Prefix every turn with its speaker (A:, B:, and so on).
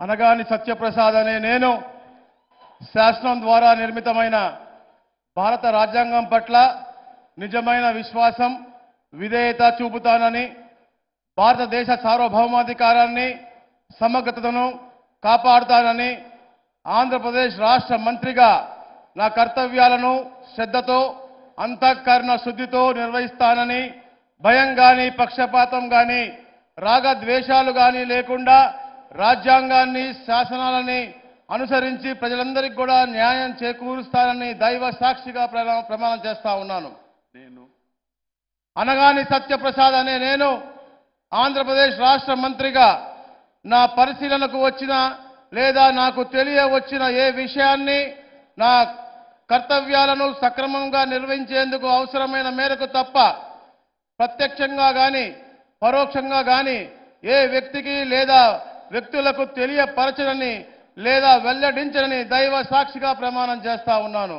A: అనగాని సత్యప్రసాద్ అనే నేను శాసనం ద్వారా నిర్మితమైన భారత రాజ్యాంగం పట్ల నిజమైన విశ్వాసం విధేయత చూపుతానని భారతదేశ సార్వభౌమాధికారాన్ని సమగ్రతను కాపాడుతానని ఆంధ్రప్రదేశ్ రాష్ట్ర మంత్రిగా నా కర్తవ్యాలను శ్రద్ధతో అంతఃకరణ శుద్ధితో నిర్వహిస్తానని భయం గాని పక్షపాతం గాని రాగద్వేషాలు గాని లేకుండా రాజ్యాంగాన్ని శాసనాలని అనుసరించి ప్రజలందరికీ కూడా న్యాయం చేకూరుస్తానని దైవ సాక్షిగా ప్రమాణం చేస్తా ఉన్నాను. అనగాని సత్యప్రసాద్ అనే నేను ఆంధ్రప్రదేశ్ రాష్ట్ర మంత్రిగా నా పరిశీలనకు వచ్చిన లేదా నాకు తెలియవచ్చిన ఏ విషయాన్ని నా కర్తవ్యాలను సక్రమంగా నిర్వహించేందుకు అవసరమైన మేరకు తప్ప ప్రత్యక్షంగా గాని పరోక్షంగా గాని ఏ వ్యక్తికి లేదా వ్యక్తులకు తెలియపరచనని లేదా వెల్లడించనని దైవ సాక్షిగా ప్రమాణం చేస్తా ఉన్నాను.